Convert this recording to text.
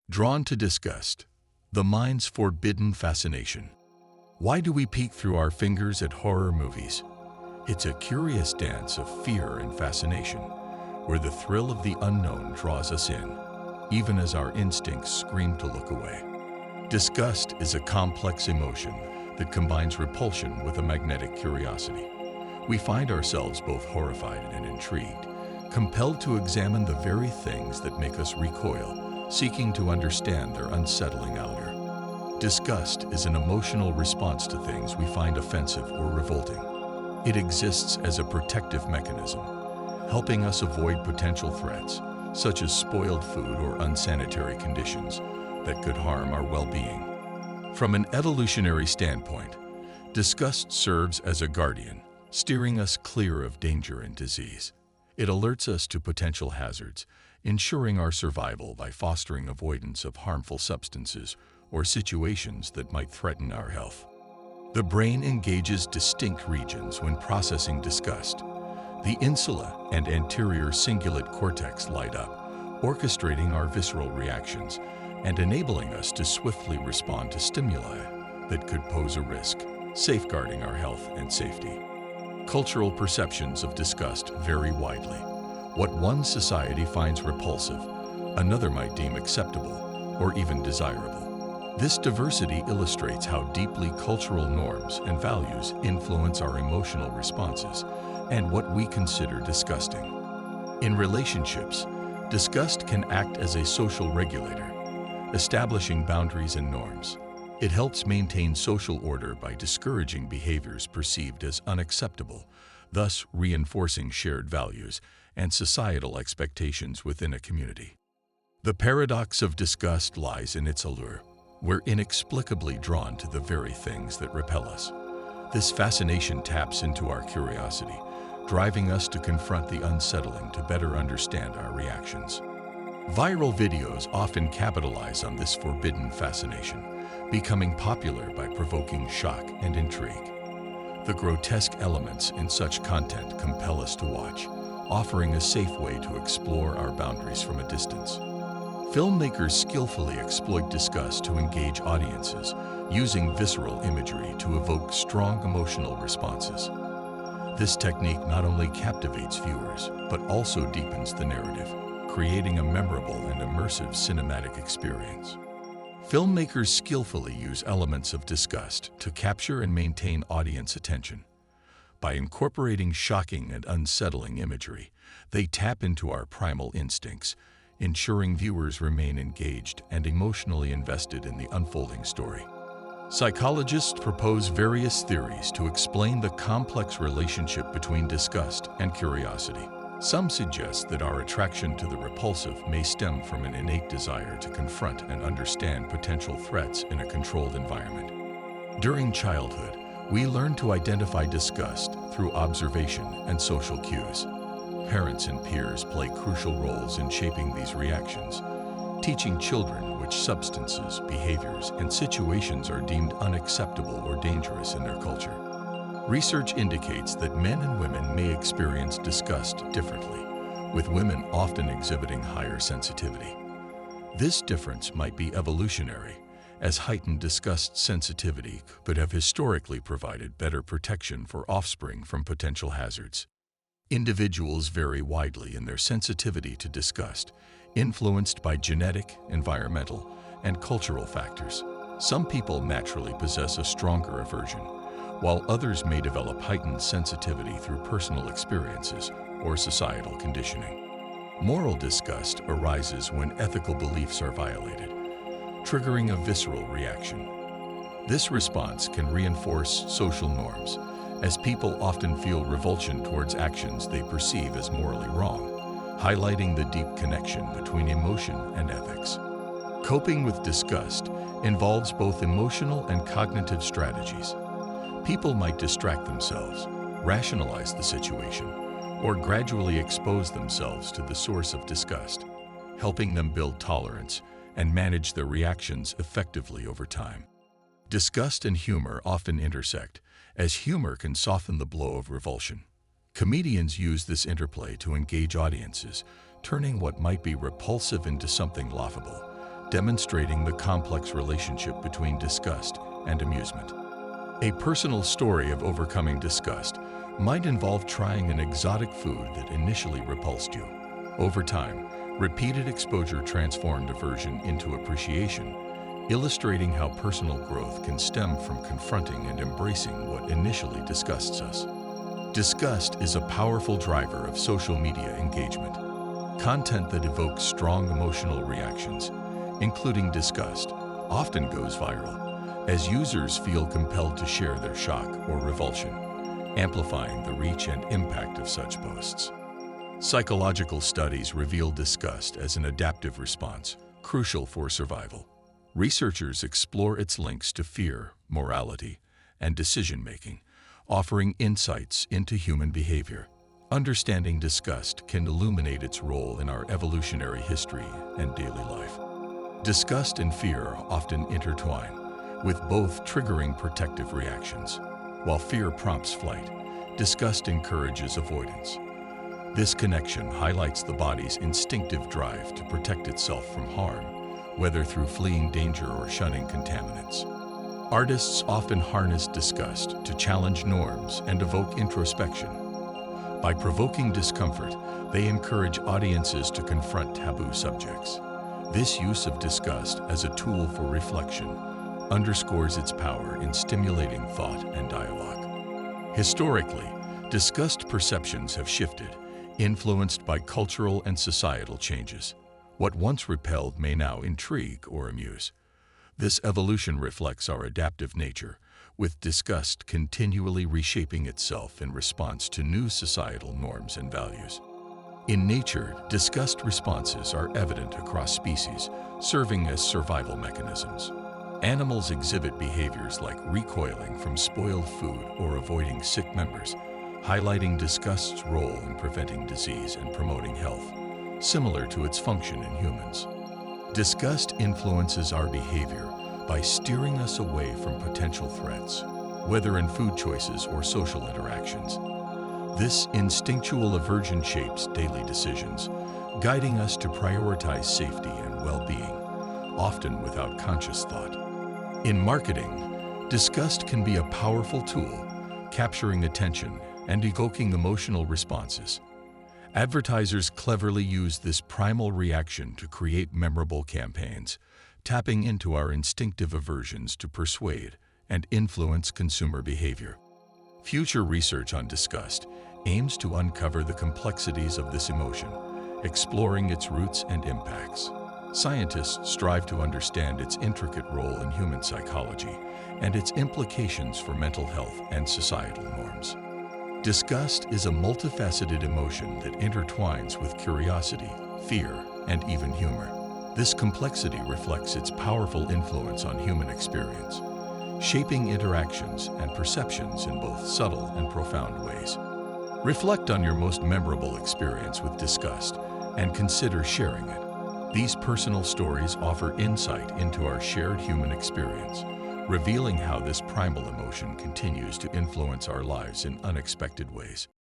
Drawn to disgust, the mind's forbidden fascination. Why do we peek through our fingers at horror movies? It's a curious dance of fear and fascination, where the thrill of the unknown draws us in, even as our instincts scream to look away. Disgust is a complex emotion that combines repulsion with a magnetic curiosity. We find ourselves both horrified and intrigued, compelled to examine the very things that make us recoil, seeking to understand their unsettling allure. Disgust is an emotional response to things we find offensive or revolting. It exists as a protective mechanism, helping us avoid potential threats, such as spoiled food or unsanitary conditions that could harm our well-being. From an evolutionary standpoint, disgust serves as a guardian, steering us clear of danger and disease. It alerts us to potential hazards, ensuring our survival by fostering avoidance of harmful substances or situations that might threaten our health. The brain engages distinct regions when processing disgust. The insula and anterior cingulate cortex light up, orchestrating our visceral reactions and enabling us to swiftly respond to stimuli that could pose a risk, safeguarding our health and safety. Cultural perceptions of disgust vary widely. What one society finds repulsive, another might deem acceptable or even desirable. This diversity illustrates how deeply cultural norms and values influence our emotional responses and what we consider disgusting. In relationships, disgust can act as a social regulator, establishing boundaries and norms. It helps maintain social order by discouraging behaviors perceived as unacceptable, thus reinforcing shared values and societal expectations within a community. The paradox of disgust lies in its allure. We're inexplicably drawn to the very things that repel us. This fascination taps into our curiosity, driving us to confront the unsettling to better understand our reactions. Viral videos often capitalize on this forbidden fascination, becoming popular by provoking shock and intrigue. The grotesque elements in such content compel us to watch, offering a safe way to explore our boundaries from a distance. Filmmakers skillfully exploit disgust to engage audiences, using visceral imagery to evoke strong emotional responses. This technique not only captivates viewers, but also deepens the narrative, creating a memorable and immersive cinematic experience. Filmmakers skillfully use elements of disgust to capture and maintain audience attention. By incorporating shocking and unsettling imagery, they tap into our primal instincts, ensuring viewers remain engaged and emotionally invested in the unfolding story. Psychologists propose various theories to explain the complex relationship between disgust and curiosity. Some suggest that our attraction to the repulsive may stem from an innate desire to confront and understand potential threats in a controlled environment. During childhood, we learn to identify disgust through observation and social cues. Parents and peers play crucial roles in shaping these reactions, teaching children which substances, behaviors, and situations are deemed unacceptable or dangerous in their culture. Research indicates that men and women may experience disgust differently, with women often exhibiting higher sensitivity. This difference might be evolutionary, as heightened disgust sensitivity could have historically provided better protection for offspring from potential hazards. Individuals vary widely in their sensitivity to disgust, influenced by genetic, environmental, and cultural factors. Some people naturally possess a stronger aversion, while others may develop heightened sensitivity through personal experiences or societal conditioning. Moral disgust arises when ethical beliefs are violated, triggering a visceral reaction. This response can reinforce social norms, as people often feel revulsion towards actions they perceive as morally wrong, highlighting the deep connection between emotion and ethics. Coping with disgust involves both emotional and cognitive strategies. People might distract themselves, rationalize the situation, or gradually expose themselves to the source of disgust, helping them build tolerance and manage their reactions effectively over time. Disgust and humor often intersect, as humor can soften the blow of revulsion. Comedians use this interplay to engage audiences, turning what might be repulsive into something laughable, demonstrating the complex relationship between disgust and amusement. A personal story of overcoming disgust might involve trying an exotic food that initially repulsed you. Over time, repeated exposure transformed aversion into appreciation, illustrating how personal growth can stem from confronting and embracing what initially disgusts us. Disgust is a powerful driver of social media engagement. Content that evokes strong emotional reactions, including disgust, often goes viral, as users feel compelled to share their shock or revulsion, amplifying the reach and impact of such posts. Psychological studies reveal disgust as an adaptive response, crucial for survival. Researchers explore its links to fear, morality, and decision-making, offering insights into human behavior. Understanding disgust can illuminate its role in our evolutionary history and daily life. Disgust and fear often intertwine, with both triggering protective reactions. While fear prompts flight, disgust encourages avoidance. This connection highlights the body's instinctive drive to protect itself from harm, whether through fleeing danger or shunning contaminants. Artists often harness disgust to challenge norms and evoke introspection. By provoking discomfort, they encourage audiences to confront taboo subjects. This use of disgust as a tool for reflection underscores its power in stimulating thought and dialogue. Historically, disgust perceptions have shifted, influenced by cultural and societal changes. What once repelled may now intrigue or amuse. This evolution reflects our adaptive nature, with disgust continually reshaping itself in response to new societal norms and values. In nature, disgust responses are evident across species, serving as survival mechanisms. Animals exhibit behaviors like recoiling from spoiled food or avoiding sick members, highlighting disgust's role in preventing disease and promoting health, similar to its function in humans. Disgust influences our behavior by steering us away from potential threats, whether in food choices or social interactions. This instinctual aversion shapes daily decisions, guiding us to prioritize safety and well-being, often without conscious thought. In marketing, disgust can be a powerful tool, capturing attention and evoking emotional responses. Advertisers cleverly use this primal reaction to create memorable campaigns, tapping into our instinctive aversions to persuade and influence consumer behavior. Future research on disgust aims to uncover the complexities of this emotion, exploring its roots and impacts. Scientists strive to understand its intricate role in human psychology and its implications for mental health and societal norms. Disgust is a multifaceted emotion that intertwines with curiosity, fear, and even humor. This complexity reflects its powerful influence on human experience, shaping interactions and perceptions in both subtle and profound ways. Reflect on your most memorable experience with disgust and consider sharing it. These personal stories offer insight into our shared human experience, revealing how this primal emotion continues to influence our lives in unexpected ways.